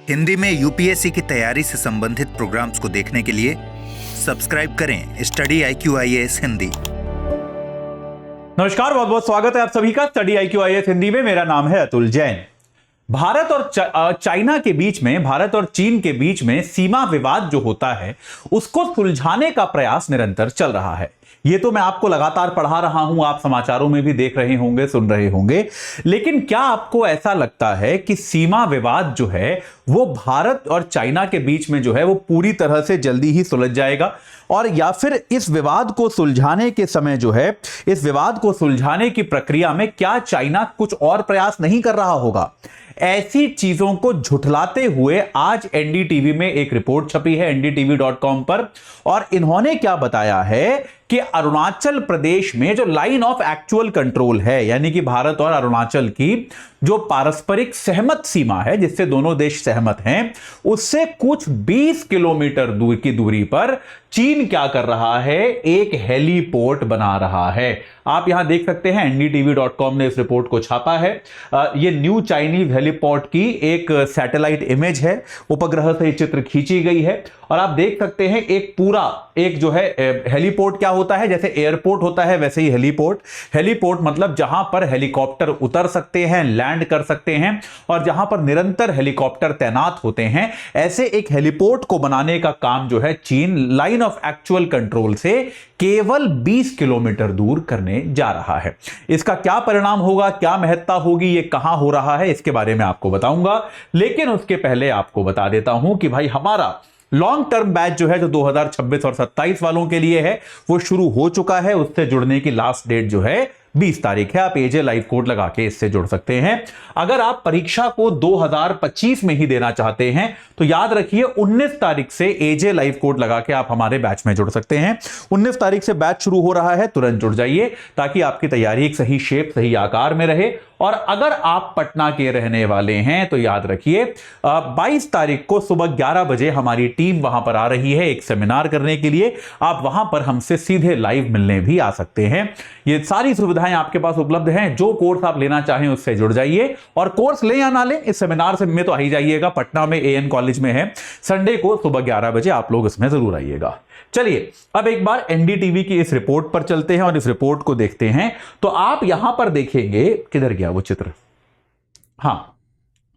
हिंदी में यूपीएससी की तैयारी से संबंधित प्रोग्राम्स को देखने के लिए सब्सक्राइब करें स्टडी IQ IAS हिंदी। नमस्कार, बहुत बहुत स्वागत है आप सभी का स्टडी IQ IAS हिंदी में। मेरा नाम है अतुल जैन। भारत और चाइना के बीच में, भारत और चीन के बीच में सीमा विवाद जो होता है उसको सुलझाने का प्रयास निरंतर चल रहा है। ये तो मैं आपको लगातार पढ़ा रहा हूं, आप समाचारों में भी देख रहे होंगे, सुन रहे होंगे। लेकिन क्या आपको ऐसा लगता है कि सीमा विवाद जो है वो भारत और चाइना के बीच में जो है वो पूरी तरह से जल्दी ही सुलझ जाएगा, और या फिर इस विवाद को सुलझाने के समय जो है, इस विवाद को सुलझाने की प्रक्रिया में क्या चाइना कुछ और प्रयास नहीं कर रहा होगा? ऐसी चीजों को झुठलाते हुए आज एनडीटीवी में एक रिपोर्ट छपी है ndtv.com पर, और इन्होंने क्या बताया है कि अरुणाचल प्रदेश में जो लाइन ऑफ एक्चुअल कंट्रोल है, यानी कि भारत और अरुणाचल की जो पारस्परिक सहमत सीमा है जिससे दोनों देश सहमत हैं, उससे कुछ 20 किलोमीटर दूर की दूरी पर चीन क्या कर रहा है? एक हेलीपोर्ट बना रहा है। आप यहां देख सकते हैं ndtv.com ने इस रिपोर्ट को छापा है। यह न्यू चाइनीज हेलीपोर्ट की एक सैटेलाइट इमेज है, उपग्रह से चित्र खींची गई है, और आप देख सकते हैं एक जो है हेलीपोर्ट क्या होता है, जैसे एयरपोर्ट होता है वैसे ही हेलीपोर्ट मतलब जहां पर हेलीकॉप्टर उतर सकते हैं, लैंड कर सकते हैं, और जहां पर निरंतर हेलीकॉप्टर तैनात होते हैं, ऐसे एक हेलीपोर्ट को बनाने का काम जो है चीन लाइन ऑफ एक्चुअल कंट्रोल से केवल 20 किलोमीटर दूर करने जा रहा है। इसका क्या परिणाम होगा, क्या महत्ता होगी, यह कहां हो रहा है, इसके बारे में आपको बताऊंगा। लेकिन उसके पहले आपको बता देता हूं कि भाई हमारा लॉन्ग टर्म बैच जो है, जो 2026 और 27 वालों के लिए है, वो शुरू हो चुका है। उससे जुड़ने की लास्ट डेट जो है 20 तारीख है। आप एजे लाइव कोड लगा के इससे जुड़ सकते हैं। अगर आप परीक्षा को 2025 में ही देना चाहते हैं तो याद रखिए 19 तारीख से एजे लाइव कोड लगा के आप हमारे बैच में जुड़ सकते हैं। 19 तारीख से बैच शुरू हो रहा है, तुरंत जुड़ जाइए ताकि आपकी तैयारी एक सही शेप, सही आकार में रहे। और अगर आप पटना के रहने वाले हैं तो याद रखिए 22 तारीख को सुबह 11 बजे हमारी टीम वहां पर आ रही है एक सेमिनार करने के लिए। आप वहां पर हमसे सीधे लाइव मिलने भी आ सकते हैं। ये सारी सुविधाएं आपके पास उपलब्ध हैं। जो कोर्स आप लेना चाहें उससे जुड़ जाइए, और कोर्स ले या ना ले, इस सेमिनार से में तो आ ही जाइएगा। पटना में AN कॉलेज में है, संडे को सुबह 11 बजे आप लोग इसमें जरूर आइएगा। चलिए अब एक बार एनडीटीवी की इस रिपोर्ट पर चलते हैं और इस रिपोर्ट को देखते हैं। तो आप यहां पर देखेंगे, किधर गया वो चित्र? हां,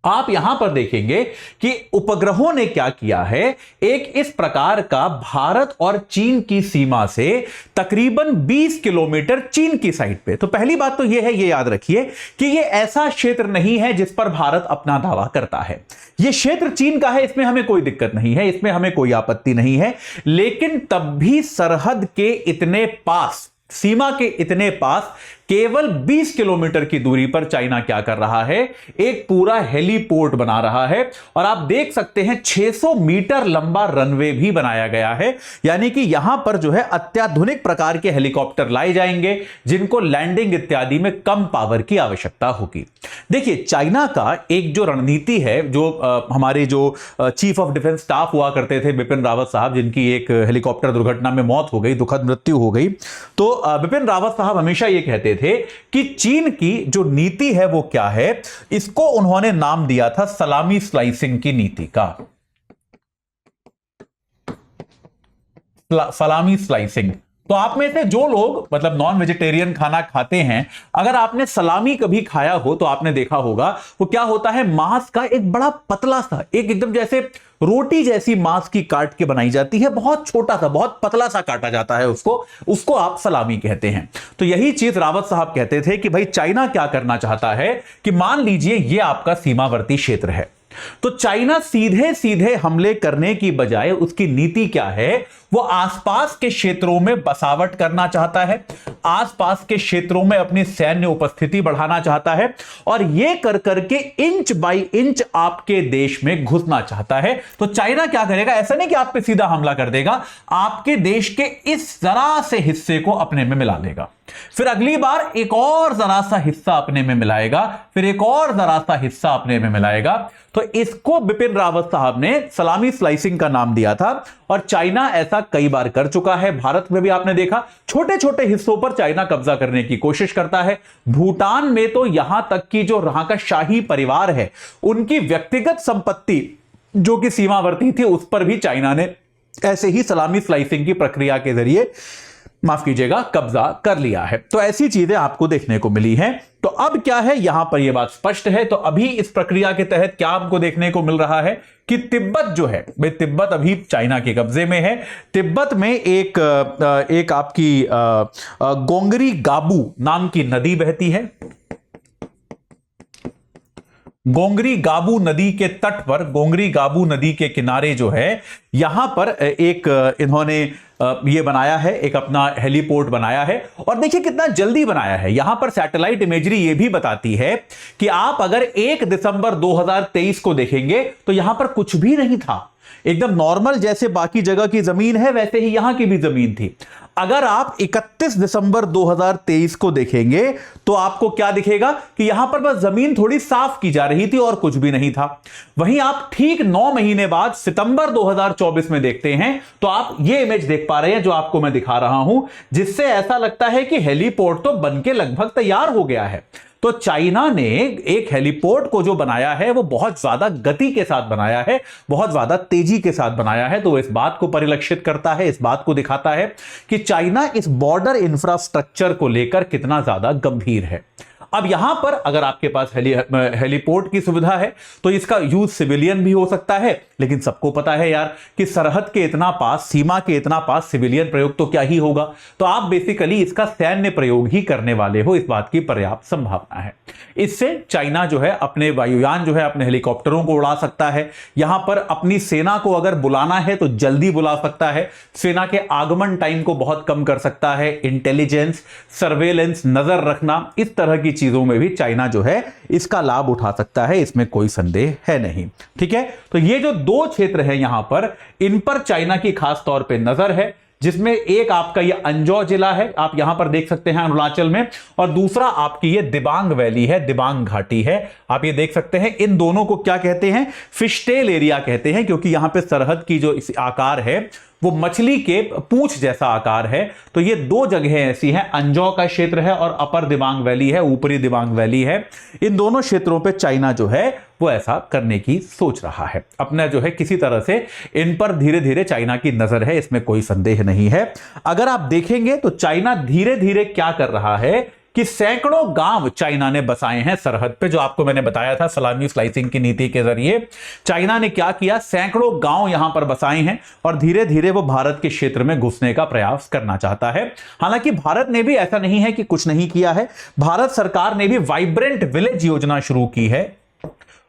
आप यहां पर देखेंगे कि उपग्रहों ने क्या किया है। एक इस प्रकार का भारत और चीन की सीमा से तकरीबन 20 किलोमीटर चीन की साइड पे। तो पहली बात तो यह है, ये याद रखिए कि यह ऐसा क्षेत्र नहीं है जिस पर भारत अपना दावा करता है। यह क्षेत्र चीन का है, इसमें हमें कोई दिक्कत नहीं है, इसमें हमें कोई आपत्ति नहीं है। लेकिन तब भी सरहद के इतने पास, सीमा के इतने पास, केवल 20 किलोमीटर की दूरी पर चाइना क्या कर रहा है? एक पूरा हेलीपोर्ट बना रहा है। और आप देख सकते हैं 600 मीटर लंबा रनवे भी बनाया गया है, यानी कि यहां पर जो है अत्याधुनिक प्रकार के हेलीकॉप्टर लाए जाएंगे जिनको लैंडिंग इत्यादि में कम पावर की आवश्यकता होगी। देखिए, चाइना का एक जो रणनीति है, जो हमारे जो चीफ ऑफ डिफेंस स्टाफ हुआ करते थे बिपिन रावत साहब, जिनकी एक हेलीकॉप्टर दुर्घटना में मौत हो गई, दुखद मृत्यु हो गई, तो बिपिन रावत साहब हमेशा ये कहते थे कि चीन की जो नीति है वो क्या है। इसको उन्होंने नाम दिया था सलामी स्लाइसिंग की नीति का। सलामी स्लाइसिंग। तो आप में से जो लोग मतलब नॉन वेजिटेरियन खाना खाते हैं, अगर आपने सलामी कभी खाया हो तो आपने देखा होगा वो क्या होता है, मांस का एक बड़ा पतला सा, एक एकदम जैसे रोटी जैसी मांस की काट के बनाई जाती है, बहुत छोटा सा, बहुत पतला सा काटा जाता है उसको आप सलामी कहते हैं। तो यही चीज रावत साहब कहते थे कि भाई चाइना क्या करना चाहता है कि मान लीजिए ये आपका सीमावर्ती क्षेत्र है, तो चाइना सीधे सीधे हमले करने की बजाय उसकी नीति क्या है, वो आसपास के क्षेत्रों में बसावट करना चाहता है, आसपास के क्षेत्रों में अपनी सैन्य उपस्थिति बढ़ाना चाहता है, और ये कर करके इंच बाय इंच आपके देश में घुसना चाहता है। तो चाइना क्या करेगा? ऐसा नहीं कि आप पे सीधा हमला कर देगा, आपके देश के इस जरा से हिस्से को अपने में मिला लेगा, फिर अगली बार एक और जरा सा हिस्सा अपने में मिलाएगा, फिर एक और जरा सा हिस्सा अपने में मिलाएगा। तो इसको बिपिन रावत साहब ने सलामी स्लाइसिंग का नाम दिया था, और चाइना ऐसा कई बार कर चुका है। भारत में भी आपने देखा छोटे छोटे हिस्सों पर चाइना कब्जा करने की कोशिश करता है। भूटान में तो यहां तक कि जो वहां का शाही परिवार है, उनकी व्यक्तिगत संपत्ति जो कि सीमावर्ती थी, उस पर भी चाइना ने ऐसे ही सलामी स्लाइसिंग की प्रक्रिया के जरिए, माफ कीजिएगा, कब्जा कर लिया है। तो ऐसी चीजें आपको देखने को मिली हैं। तो अब क्या है, यहां पर यह बात स्पष्ट है। तो अभी इस प्रक्रिया के तहत क्या हमको देखने को मिल रहा है कि तिब्बत जो है, भाई तिब्बत अभी चाइना के कब्जे में है। तिब्बत में एक आपकी गोंगरी गाबू नाम की नदी बहती है। गोंगरी गाबू नदी के तट पर, गोंगरी गाबू नदी के किनारे जो है, यहां पर एक इन्होंने ये बनाया है, एक अपना हेलीपोर्ट बनाया है। और देखिए कितना जल्दी बनाया है। यहां पर सैटेलाइट इमेजरी ये भी बताती है कि आप अगर 1 दिसंबर 2023 को देखेंगे तो यहां पर कुछ भी नहीं था, एकदम नॉर्मल, जैसे बाकी जगह की जमीन है वैसे ही यहां की भी जमीन थी। अगर आप 31 दिसंबर 2023 को देखेंगे तो आपको क्या दिखेगा कि यहां पर बस जमीन थोड़ी साफ की जा रही थी और कुछ भी नहीं था। वहीं आप ठीक 9 महीने बाद सितंबर 2024 में देखते हैं तो आप ये इमेज देख पा रहे हैं जो आपको मैं दिखा रहा हूं, जिससे ऐसा लगता है कि हेलीपोर्ट तो बनके लगभग तैयार हो गया है। तो चाइना ने एक हेलीपोर्ट को जो बनाया है वो बहुत ज्यादा गति के साथ बनाया है, बहुत ज्यादा तेजी के साथ बनाया है। तो इस बात को परिलक्षित करता है, इस बात को दिखाता है कि चाइना इस बॉर्डर इंफ्रास्ट्रक्चर को लेकर कितना ज्यादा गंभीर है। अब यहां पर अगर आपके पास हेलीपोर्ट की सुविधा है तो इसका यूज सिविलियन भी हो सकता है, लेकिन सबको पता है यार कि सरहद के इतना पास, सीमा के इतना पास सिविलियन प्रयोग तो क्या ही होगा। तो आप बेसिकली इसका सैन्य प्रयोग ही करने वाले हो, इस बात की पर्याप्त संभावना है। इससे चाइना जो है अपने वायुयान जो है, अपने हेलीकॉप्टरों को उड़ा सकता है। यहां पर अपनी सेना को अगर बुलाना है तो जल्दी बुला सकता है, सेना के आगमन टाइम को बहुत कम कर सकता है। इंटेलिजेंस, सर्वेलेंस, नजर रखना, इस तरह की चीजों में भी चाइना जो है इसका लाभ उठा सकता है, इसमें कोई संदेह है नहीं। ठीक है, तो ये जो 2 क्षेत्र है यहां पर, इन पर चाइना की खास तौर पे नजर है, जिसमें एक आपका ये अंजौ जिला है, आप यहां पर देख सकते हैं अरुणाचल में, और दूसरा आपकी ये दिबांग वैली है, दिबांग घाटी है। आप ये देख सकते हैं, इन दोनों को क्या कहते हैं, फिशटेल एरिया कहते हैं, क्योंकि यहां पे सरहद की जो इस आकार है वो मछली के पूंछ जैसा आकार है। तो ये 2 जगहें ऐसी हैं, अंजौ का क्षेत्र है और अपर दिबांग वैली है, ऊपरी दिबांग वैली है। इन दोनों क्षेत्रों पे चाइना जो है वो ऐसा करने की सोच रहा है, अपना जो है किसी तरह से इन पर धीरे धीरे चाइना की नजर है, इसमें कोई संदेह नहीं है। अगर आप देखेंगे तो चाइना धीरे धीरे क्या कर रहा है कि सैकड़ों गांव चाइना ने बसाए हैं सरहद पे, जो आपको मैंने बताया था सलामी स्लाइसिंग की नीति के जरिए चाइना ने क्या किया, सैकड़ों गांव यहां पर बसाए हैं और धीरे धीरे वो भारत के क्षेत्र में घुसने का प्रयास करना चाहता है। हालांकि भारत ने भी ऐसा नहीं है कि कुछ नहीं किया है, भारत सरकार ने भी वाइब्रेंट विलेज योजना शुरू की है।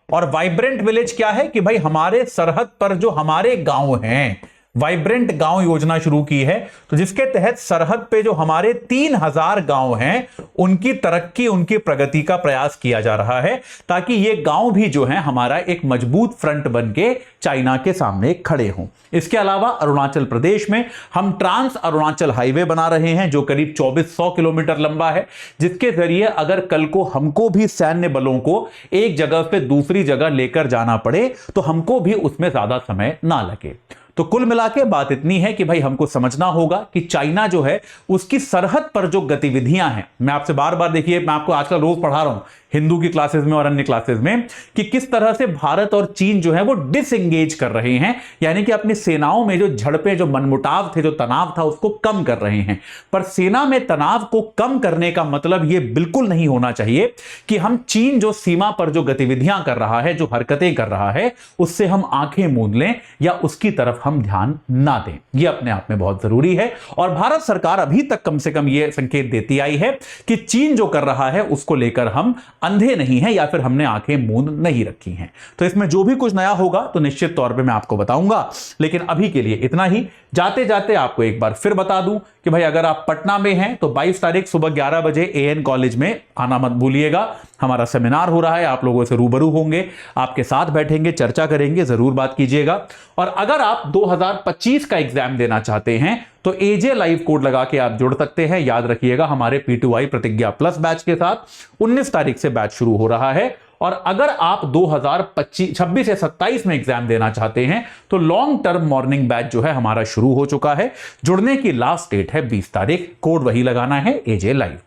और वाइब्रेंट विलेज क्या है कि भाई हमारे सरहद पर जो हमारे गांव हैं, वाइब्रेंट गांव योजना शुरू की है, तो जिसके तहत सरहद पे जो हमारे 3000 गांव हैं उनकी तरक्की, उनकी प्रगति का प्रयास किया जा रहा है, ताकि ये गांव भी जो है हमारा एक मजबूत फ्रंट बन के चाइना के सामने खड़े हों। इसके अलावा अरुणाचल प्रदेश में हम ट्रांस अरुणाचल हाईवे बना रहे हैं जो करीब 2400 किलोमीटर लंबा है, जिसके जरिए अगर कल को हमको भी सैन्य बलों को एक जगह से दूसरी जगह लेकर जाना पड़े तो हमको भी उसमें ज्यादा समय ना लगे। तो कुल मिला के बात इतनी है कि भाई हमको समझना होगा कि चाइना जो है उसकी सरहद पर जो गतिविधियां हैं, मैं आपसे बार बार, देखिए मैं आपको आजकल रोज पढ़ा रहा हूं हिंदू की क्लासेस में और अन्य क्लासेस में, कि किस तरह से भारत और चीन जो है वो डिसएंगेज कर रहे हैं, यानी कि अपनी सेनाओं में जो झड़पें, जो मनमुटाव थे, जो तनाव था, उसको कम कर रहे हैं। पर सेना में तनाव को कम करने का मतलब यह बिल्कुल नहीं होना चाहिए कि हम चीन जो सीमा पर जो गतिविधियां कर रहा है, जो हरकतें कर रहा है, उससे हम आंखें मूंद लें या उसकी तरफ हम ध्यान ना दें। यह अपने आप में बहुत जरूरी है। और भारत सरकार अभी तक कम से कम यह संकेत देती आई है कि चीन जो कर रहा है उसको लेकर हम अंधे नहीं हैं या फिर हमने आंखें मूंद नहीं रखी हैं। तो इसमें जो भी कुछ नया होगा तो निश्चित तौर पे मैं आपको बताऊंगा, लेकिन अभी के लिए इतना ही। जाते जाते आपको एक बार फिर बता दूं कि भाई अगर आप पटना में हैं तो 22 तारीख सुबह 11 बजे एएन कॉलेज में आना मत भूलिएगा। हमारा सेमिनार हो रहा है, आप लोगों से रूबरू होंगे, आपके साथ बैठेंगे, चर्चा करेंगे, जरूर बात कीजिएगा। और अगर आप 2025 का एग्जाम देना चाहते हैं तो एजे लाइव कोड लगा के आप जुड़ सकते हैं। याद रखिएगा हमारे P2I प्रतिज्ञा प्लस बैच के साथ 19 तारीख से बैच शुरू हो रहा है। और अगर आप 2026 से 27 में एग्जाम देना चाहते हैं तो लॉन्ग टर्म मॉर्निंग बैच जो है हमारा शुरू हो चुका है। जुड़ने की लास्ट डेट है 20 तारीख, कोड वही लगाना है एजे लाइव।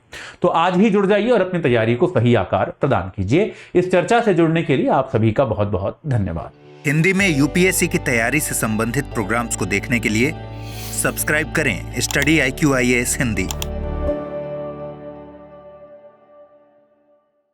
तो आज ही जुड़ जाइए और अपनी तैयारी को सही आकार प्रदान कीजिए। इस चर्चा से जुड़ने के लिए आप सभी का बहुत बहुत धन्यवाद। हिंदी में यूपीएससी की तैयारी से संबंधित प्रोग्राम्स को देखने के लिए सब्सक्राइब करें स्टडी IQ IAS हिंदी।